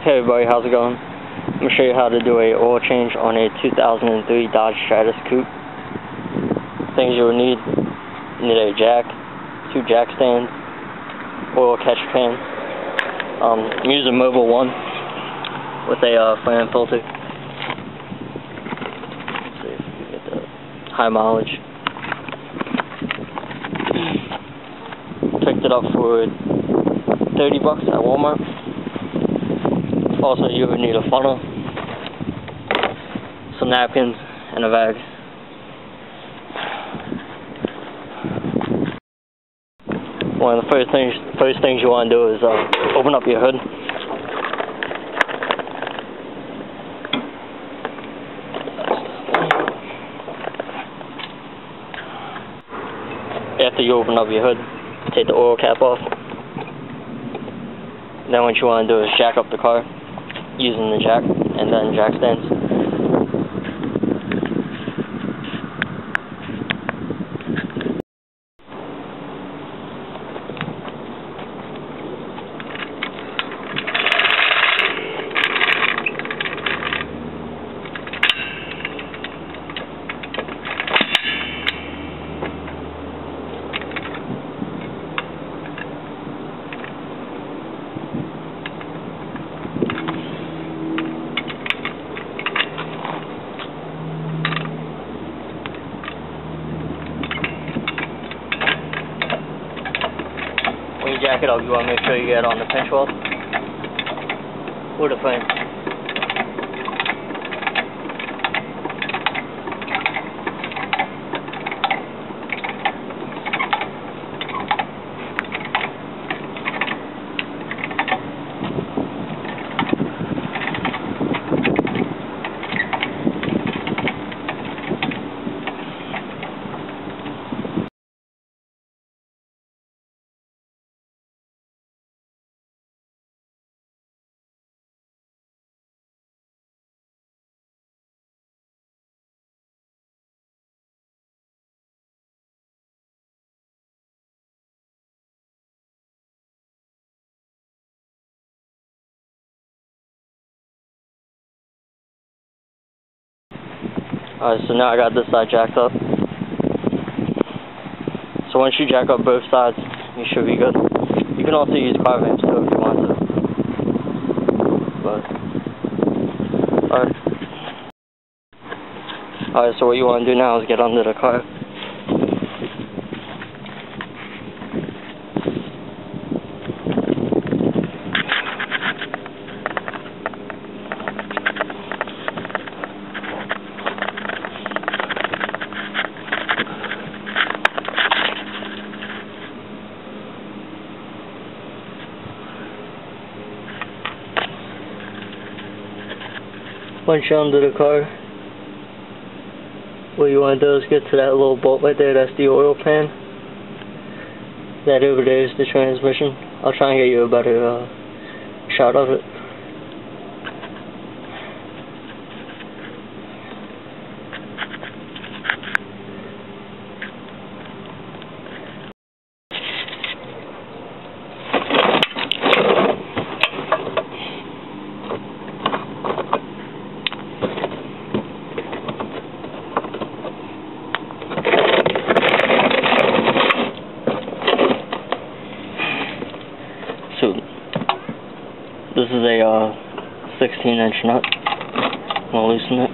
Hey everybody, how's it going? I'm going to show you how to do a oil change on a 2003 Dodge Stratus coupe. Things you will need: you need a jack, 2 jack stands, oil catch pan. I'm using Mobile 1 with a fan filter. Let's see if we can get the high mileage. Picked it up for $30 at Walmart. Also, you would need a funnel, some napkins, and a bag. One of the first things you want to do is open up your hood. After you open up your hood, take the oil cap off. Then what you want to do is jack up the car using the jack and then jack stands. When you jack it up, you want to make sure you get it on the pinch weld or the frame. Alright, so now I got this side jacked up. So once you jack up both sides, you should be good. You can also use car vamps too if you want to. Alright, so what you want to do now is get under the car. Once you're under the car, what you want to do is get to that little bolt right there. That's the oil pan. That over there is the transmission. I'll try and get you a better shot of it. So, this is a 16-inch nut. I'm going to loosen it.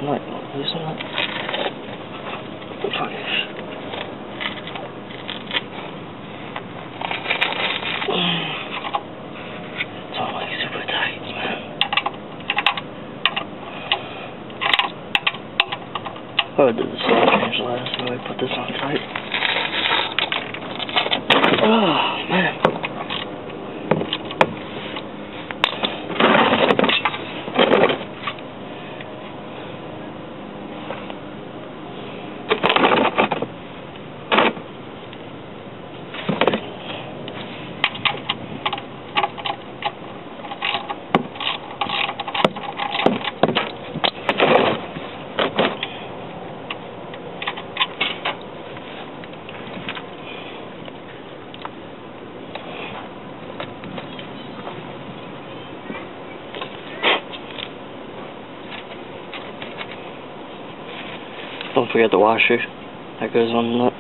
Nut. Loosen it. It's all like super tight, man. I did the slot change last, so I put this on tight. Oh, man. Don't forget the washer that goes on the nut.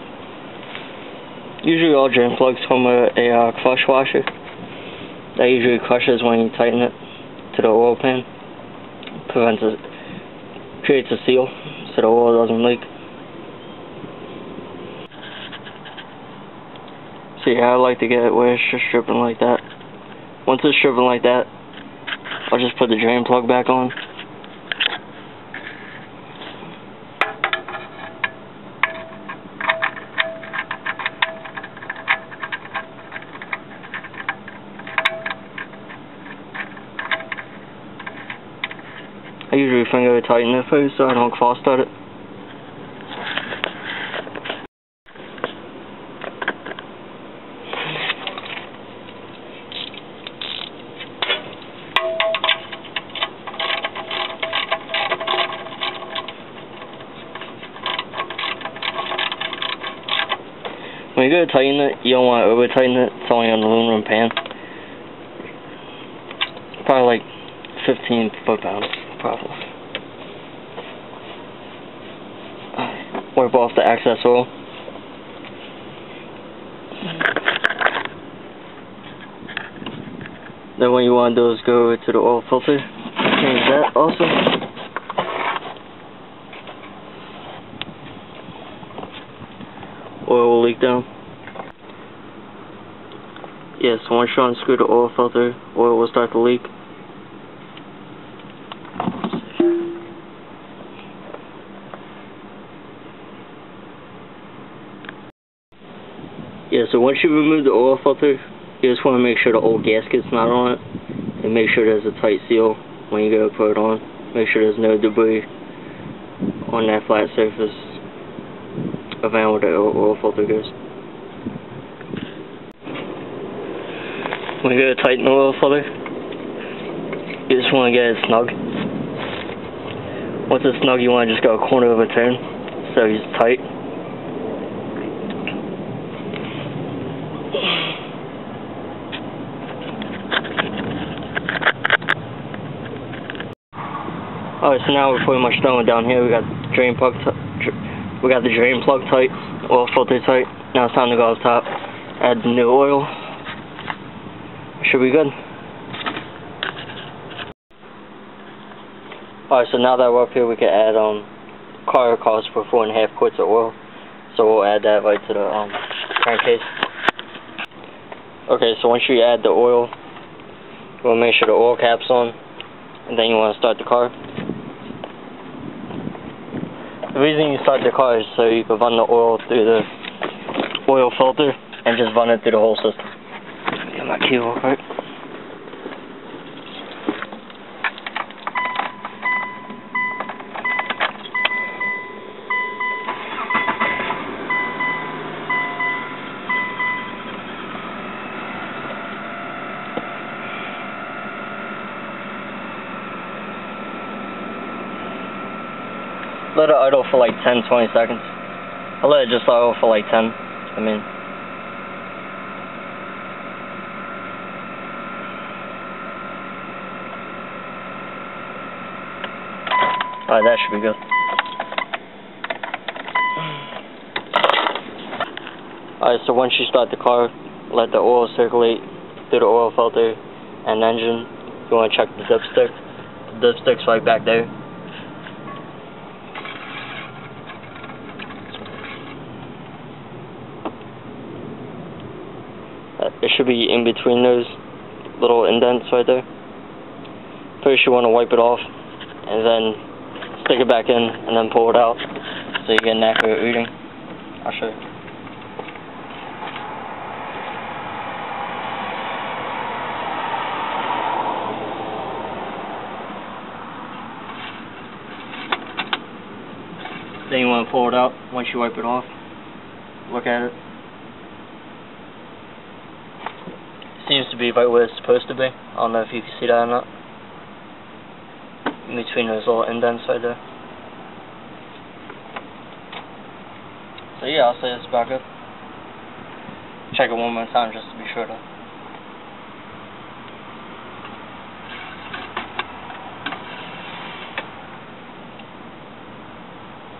Usually all drain plugs come with a crush washer. That usually crushes when you tighten it to the oil pan. Creates a seal so the oil doesn't leak. So yeah, I like to get it where it's just dripping like that. Once it's dripping like that, I'll just put the drain plug back on. I usually finger tighten it first so I don't cross start it. When you go to tighten it, you don't want to over tighten it. It's only an aluminum pan. Probably like 15 foot-pounds, probably. Wipe off the excess oil. Then what you want to do is go to the oil filter. Change that also. Oil will leak down. Yeah, so once you unscrew the oil filter, oil will start to leak. Yeah, so once you remove the oil filter, you just want to make sure the old gasket's not on it, and make sure there's a tight seal when you go to put it on. Make sure there's no debris on that flat surface around where the oil filter goes. When you go to tighten the oil filter, you just want to get it snug. Once it's snug, you want to just go a corner of a turn so it's tight. Alright, so now we're pretty much done with down here. We got the drain plug tight, oil filter tight. Now it's time to go up top, add the new oil. Should be good. Alright, so now that we're up here, we can add car costs for 4.5 quarts of oil. So we'll add that right to the crankcase. Okay, so once you add the oil, you want to make sure the oil cap's on, and then you want to start the car. The reason you start the car is so you can run the oil through the oil filter and just run it through the whole system. Get my key real quick. Let it idle for like 10-20 seconds. I'll let it just idle for like 10. Alright, that should be good. Alright, so once you start the car, let the oil circulate through the oil filter and engine. You want to check the dipstick. The dipstick's right back there. It should be in between those little indents right there. First you want to wipe it off and then stick it back in and then pull it out so you get an accurate reading. I'll show you. Then you want to pull it out once you wipe it off. Look at it. Seems to be right where it's supposed to be. I don't know if you can see that or not. In between those little indents right there. So yeah, I'll say it's about good. Check it one more time just to be sure though.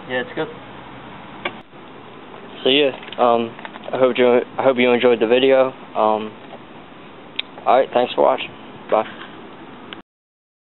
Yeah, it's good. So yeah, I hope you enjoyed the video. Alright, thanks for watching. Bye.